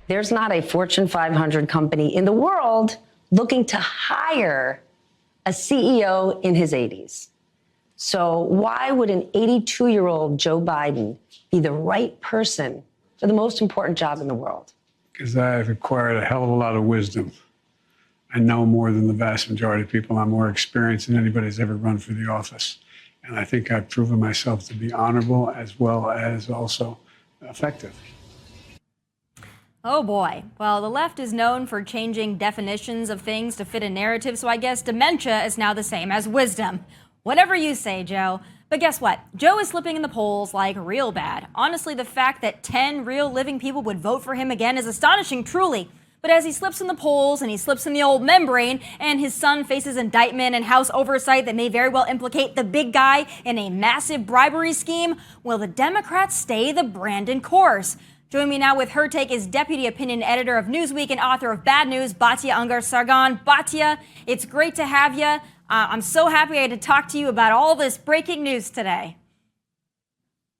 There's not a Fortune 500 company in the world looking to hire a CEO in his 80s. So why would an 82-year-old Joe Biden be the right person for the most important job in the world? Because I've acquired a hell of a lot of wisdom. I know more than the vast majority of people. I'm more experienced than anybody who's ever run for the office. And I think I've proven myself to be honorable as well as also effective. Oh boy. Well, the left is known for changing definitions of things to fit a narrative, so I guess dementia is now the same as wisdom. Whatever you say, Joe. But guess what? Joe is slipping in the polls like real bad. Honestly, the fact that 10 real living people would vote for him again is astonishing, truly. But as he slips in the polls and he slips in the old membrane and his son faces indictment and House oversight that may very well implicate the big guy in a massive bribery scheme, will the Democrats stay the Brandon course? Joining me now with her take is Deputy Opinion Editor of Newsweek and author of Bad News, Batya Ungar-Sargon. Batya, it's great to have you. I'm so happy I had to talk to you about all this breaking news today.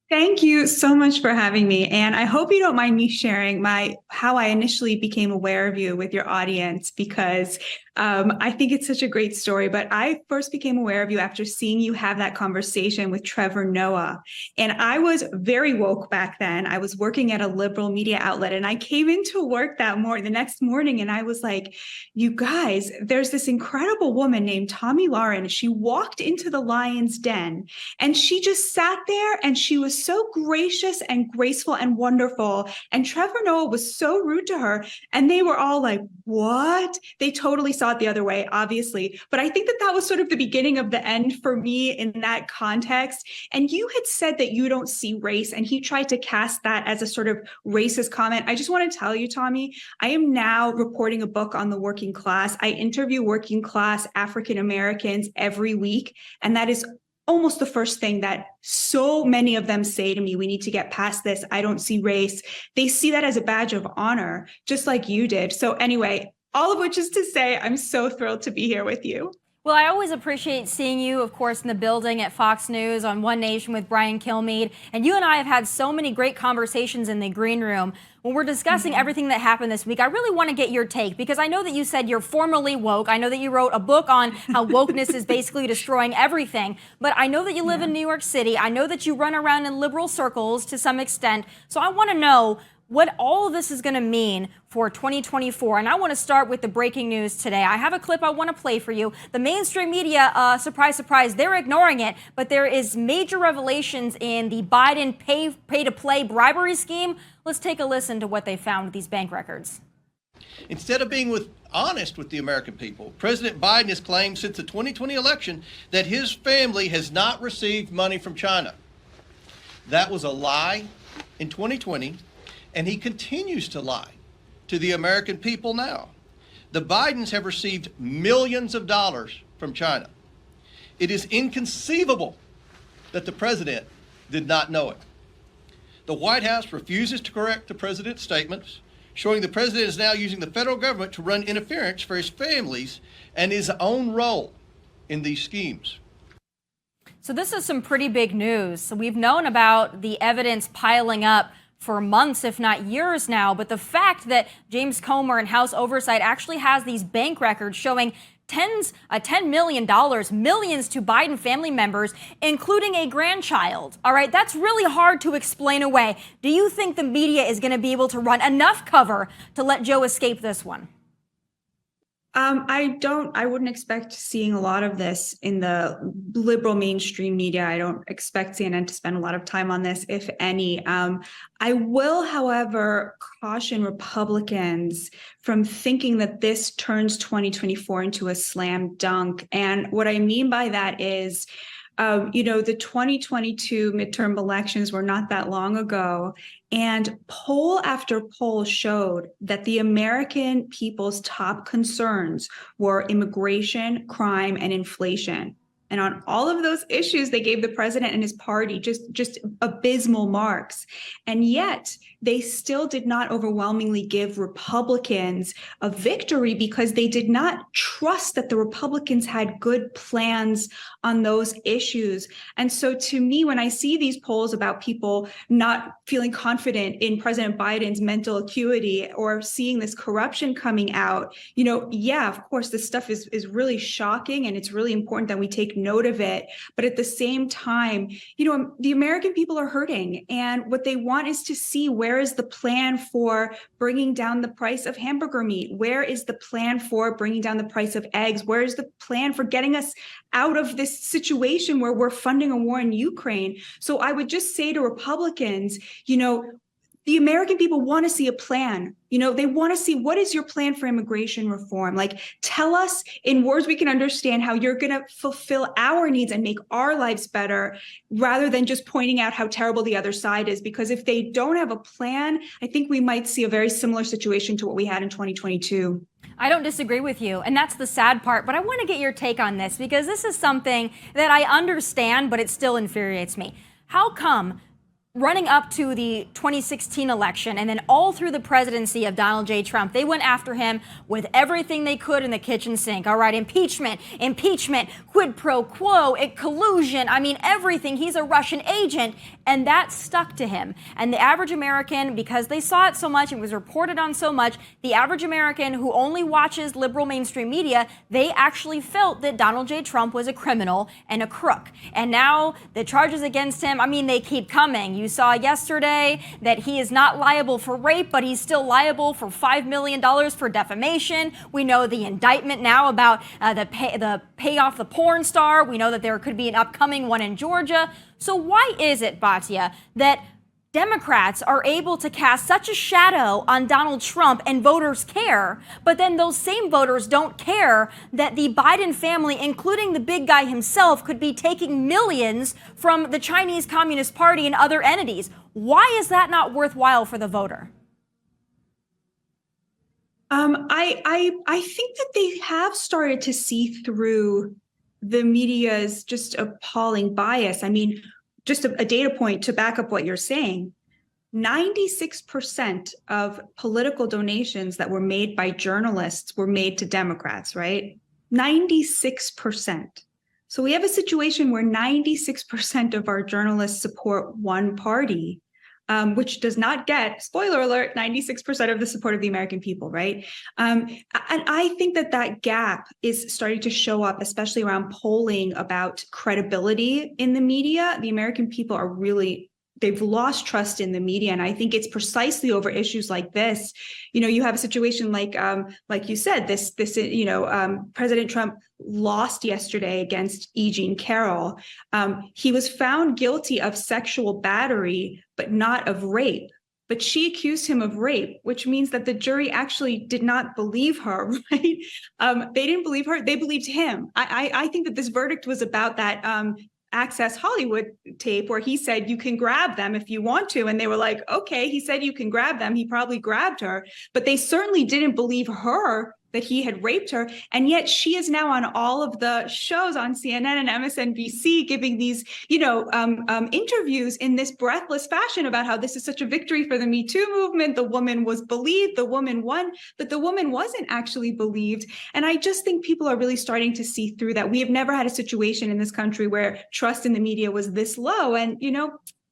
Thank you so much for having me. And I hope you don't mind me sharing how I initially became aware of you with your audience, because I think it's such a great story. But I first became aware of you after seeing you have that conversation with Trevor Noah. And I was very woke back then. I was working at a liberal media outlet, and I came into work the next morning, and I was like, you guys, there's this incredible woman named Tomi Lahren. She walked into the lion's den and she just sat there, and she was so gracious and graceful and wonderful. And Trevor Noah was so rude to her. And they were all like, what? They totally saw it the other way, obviously. But I think that was sort of the beginning of the end for me in that context. And you had said that you don't see race, and he tried to cast that as a sort of racist comment. I just want to tell you, Tomi, I am now reporting a book on the working class. I interview working class African Americans every week. And that is almost the first thing that so many of them say to me. We need to get past this. I don't see race. They see that as a badge of honor, just like you did. So anyway, all of which is to say, I'm so thrilled to be here with you. Well, I always appreciate seeing you, of course, in the building at Fox News on One Nation with Brian Kilmeade. And you and I have had so many great conversations in the green room. When we're discussing everything that happened this week, I really want to get your take, because I know that you said you're formerly woke. I know that you wrote a book on how wokeness is basically destroying everything. But I know that you live in New York City. I know that you run around in liberal circles to some extent. So I want to know what all of this is going to mean for 2024. And I want to start with the breaking news today. I have a clip I want to play for you. The mainstream media, surprise, surprise, they're ignoring it. But there is major revelations in the Biden pay-to-play bribery scheme. Let's take a listen to what they found with these bank records. Instead of being honest with the American people, President Biden has claimed since the 2020 election that his family has not received money from China. That was a lie in 2020. And he continues to lie to the American people now. The Bidens have received millions of dollars from China. It is inconceivable that the president did not know it. The White House refuses to correct the president's statements, showing the president is now using the federal government to run interference for his families and his own role in these schemes. So this is some pretty big news. So we've known about the evidence piling up for months, if not years now. But the fact that James Comer and House Oversight actually has these bank records showing $10 million, millions to Biden family members, including a grandchild. All right, that's really hard to explain away. Do you think the media is going to be able to run enough cover to let Joe escape this one? I wouldn't expect seeing a lot of this in the liberal mainstream media. I don't expect CNN to spend a lot of time on this, if any. I will, however, caution Republicans from thinking that this turns 2024 into a slam dunk. And what I mean by that is, the 2022 midterm elections were not that long ago, and poll after poll showed that the American people's top concerns were immigration, crime, and inflation. And on all of those issues, they gave the president and his party just abysmal marks. And yet they still did not overwhelmingly give Republicans a victory because they did not trust that the Republicans had good plans on those issues. And so to me, when I see these polls about people not feeling confident in President Biden's mental acuity or seeing this corruption coming out, yeah, of course, this stuff is really shocking, and it's really important that we take note of it. But at the same time, the American people are hurting, and what they want is to see, where is the plan for bringing down the price of hamburger meat? Where is the plan for bringing down the price of eggs? Where is the plan for getting us out of this situation where we're funding a war in Ukraine? So I would just say to Republicans, the American people want to see a plan. They want to see, what is your plan for immigration reform? Like, tell us in words we can understand how you're going to fulfill our needs and make our lives better, rather than just pointing out how terrible the other side is. Because if they don't have a plan, I think we might see a very similar situation to what we had in 2022. I don't disagree with you, and that's the sad part, but I want to get your take on this, because this is something that I understand, but it still infuriates me. How come running up to the 2016 election and then all through the presidency of Donald J. Trump, they went after him with everything they could in the kitchen sink? All right, impeachment, quid pro quo, collusion, everything. He's a Russian agent, and that stuck to him. And the average American, because they saw it so much, it was reported on so much, the average American who only watches liberal mainstream media, they actually felt that Donald J. Trump was a criminal and a crook. And now the charges against him, they keep coming. You saw yesterday that he is not liable for rape, but he's still liable for $5 million for defamation. We know the indictment now about the pay off the porn star. We know that there could be an upcoming one in Georgia. So why is it, Batya, that Democrats are able to cast such a shadow on Donald Trump and voters care, but then those same voters don't care that the Biden family, including the big guy himself, could be taking millions from the Chinese Communist Party and other entities? Why is that not worthwhile for the voter? I think that they have started to see through the media's just appalling bias. Just a data point to back up what you're saying, 96% of political donations that were made by journalists were made to Democrats, right? 96%. So we have a situation where 96% of our journalists support one party, which does not get, spoiler alert, 96% of the support of the American people, right? And I think that gap is starting to show up, especially around polling about credibility in the media. The American people are they've lost trust in the media. And I think it's precisely over issues like this. You have a situation like you said, President Trump lost yesterday against E. Jean Carroll. He was found guilty of sexual battery, but not of rape. But she accused him of rape, which means that the jury actually did not believe her, right? They didn't believe her. They believed him. I think that this verdict was about that Access Hollywood tape where he said, you can grab them if you want to. And they were like, okay, he said you can grab them. He probably grabbed her. But they certainly didn't believe her that he had raped her. And yet she is now on all of the shows on CNN and MSNBC giving these, interviews in this breathless fashion about how this is such a victory for the Me Too movement. The woman was believed, the woman won, but the woman wasn't actually believed. And I just think people are really starting to see through that. We have never had a situation in this country where trust in the media was this low. And,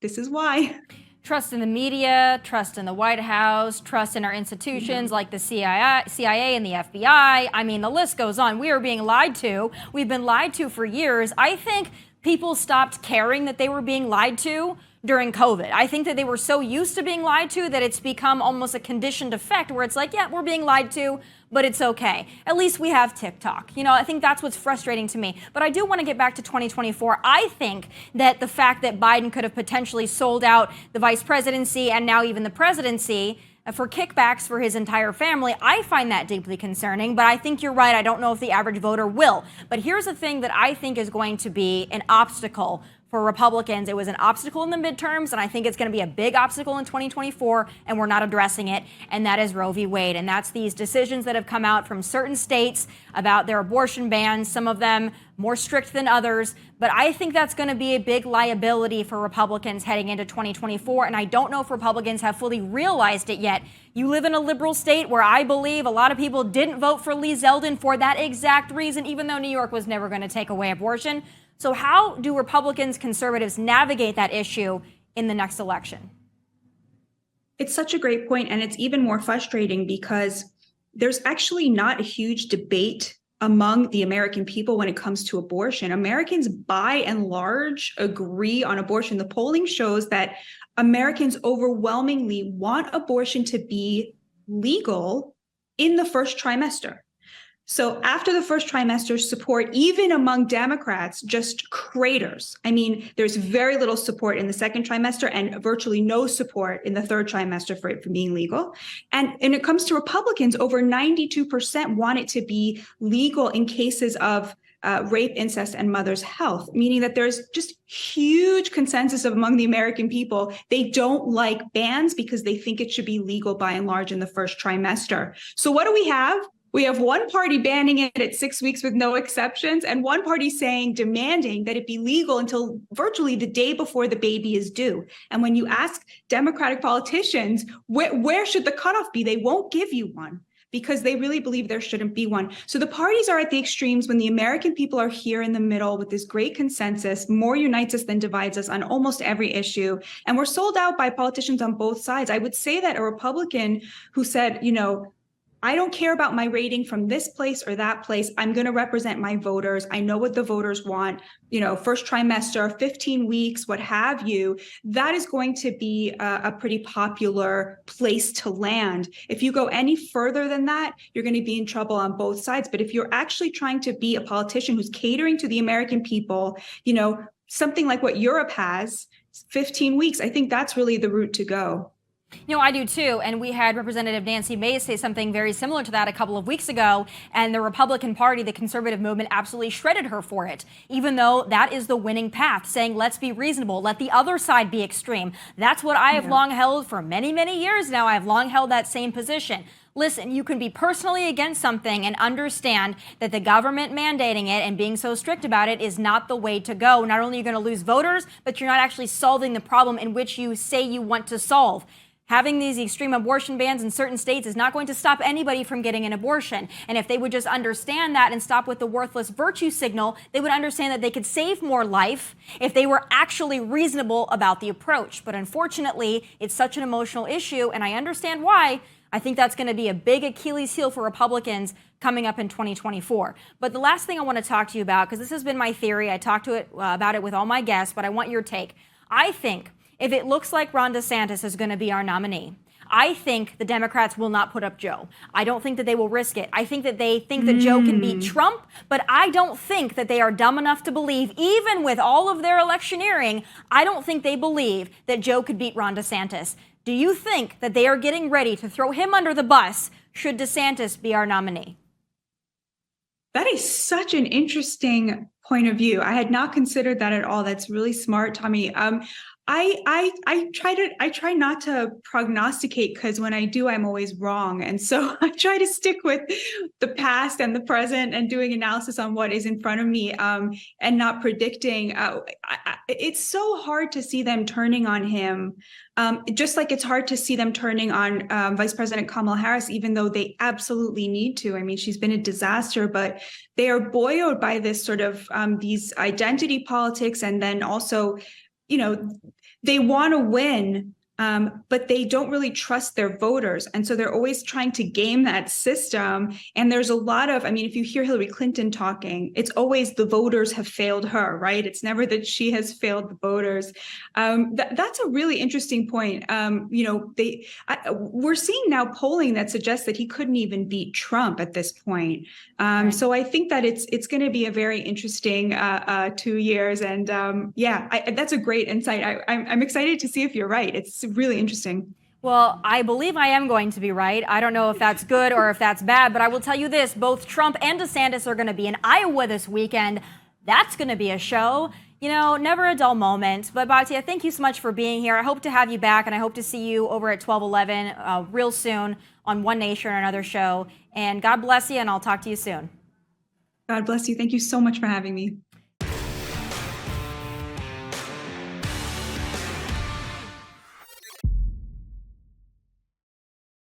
this is why. Trust in the media, trust in the White House, trust in our institutions like the CIA and the FBI. The list goes on. We are being lied to. We've been lied to for years. I think people stopped caring that they were being lied to during COVID. I think that they were so used to being lied to that it's become almost a conditioned effect where it's like, yeah, we're being lied to, but it's okay. At least we have TikTok. I think that's what's frustrating to me. But I do want to get back to 2024. I think that the fact that Biden could have potentially sold out the vice presidency and now even the presidency for kickbacks for his entire family, I find that deeply concerning. But I think you're right. I don't know if the average voter will. But here's the thing that I think is going to be an obstacle for Republicans. It was an obstacle in the midterms, and I think it's going to be a big obstacle in 2024, and we're not addressing it, and that is Roe v. Wade. And that's these decisions that have come out from certain states about their abortion bans, some of them more strict than others. But I think that's going to be a big liability for Republicans heading into 2024, and I don't know if Republicans have fully realized it yet. You live in a liberal state where I believe a lot of people didn't vote for Lee Zeldin for that exact reason, even though New York was never going to take away abortion. So how do Republicans, conservatives navigate that issue in the next election? It's such a great point, and it's even more frustrating because there's actually not a huge debate among the American people when it comes to abortion. Americans, by and large, agree on abortion. The polling shows that Americans overwhelmingly want abortion to be legal in the first trimester. So after the first trimester, support, even among Democrats, just craters. I mean, there's very little support in the second trimester and virtually no support in the third trimester for it from being legal. And when it comes to Republicans, over 92% want it to be legal in cases of rape, incest, and mother's health, meaning that there's just huge consensus among the American people. They don't like bans because they think it should be legal by and large in the first trimester. So what do we have? We have one party banning it at 6 weeks with no exceptions, and one party demanding that it be legal until virtually the day before the baby is due. And when you ask Democratic politicians, where should the cutoff be? They won't give you one because they really believe there shouldn't be one. So the parties are at the extremes when the American people are here in the middle with this great consensus, more unites us than divides us on almost every issue. And we're sold out by politicians on both sides. I would say that a Republican who said, I don't care about my rating from this place or that place. I'm going to represent my voters. I know what the voters want, first trimester, 15 weeks, what have you. That is going to be a pretty popular place to land. If you go any further than that, you're going to be in trouble on both sides. But if you're actually trying to be a politician who's catering to the American people, something like what Europe has, 15 weeks, I think that's really the route to go. I do too. And we had Representative Nancy Mace say something very similar to that a couple of weeks ago. And the Republican Party, the conservative movement, absolutely shredded her for it, even though that is the winning path, saying, let's be reasonable. Let the other side be extreme. That's what I have long held for many, many years now. I've long held that same position. Listen, you can be personally against something and understand that the government mandating it and being so strict about it is not the way to go. Not only are you going to lose voters, but you're not actually solving the problem in which you say you want to solve. Having these extreme abortion bans in certain states is not going to stop anybody from getting an abortion. And if they would just understand that and stop with the worthless virtue signal, they would understand that they could save more life if they were actually reasonable about the approach. But unfortunately, it's such an emotional issue, and I understand why. I think that's going to be a big Achilles heel for Republicans coming up in 2024. But the last thing I want to talk to you about, because this has been my theory, I talked about it with all my guests, but I want your take. I think if it looks like Ron DeSantis is going to be our nominee, I think the Democrats will not put up Joe. I don't think that they will risk it. I think that they think that Joe can beat Trump, but I don't think that they are dumb enough to believe, even with all of their electioneering, I don't think they believe that Joe could beat Ron DeSantis. Do you think that they are getting ready to throw him under the bus should DeSantis be our nominee? That is such an interesting point of view. I had not considered that at all. That's really smart, Tomi. I try not to prognosticate because when I do, I'm always wrong. And so I try to stick with the past and the present and doing analysis on what is in front of me and not predicting. It's so hard to see them turning on him, just like it's hard to see them turning on Vice President Kamala Harris, even though they absolutely need to. I mean, she's been a disaster, but they are buoyed by this sort of these identity politics, and then also, they want to win, but they don't really trust their voters. And so they're always trying to game that system. And there's a lot of, if you hear Hillary Clinton talking, it's always the voters have failed her, right? It's never that she has failed the voters. That's a really interesting point. We're seeing now polling that suggests that he couldn't even beat Trump at this point. So I think that it's going to be a very interesting 2 years. And that's a great insight. I'm excited to see if you're right. It's really interesting. Well, I believe I am going to be right. I don't know if that's good or if that's bad, but I will tell you this. Both Trump and DeSantis are going to be in Iowa this weekend. That's going to be a show. You know, never a dull moment. But Batya, thank you so much for being here. I hope to have you back, and I hope to see you over at 1211 real soon on One Nation or another show. And God bless you, and I'll talk to you soon. God bless you. Thank you so much for having me.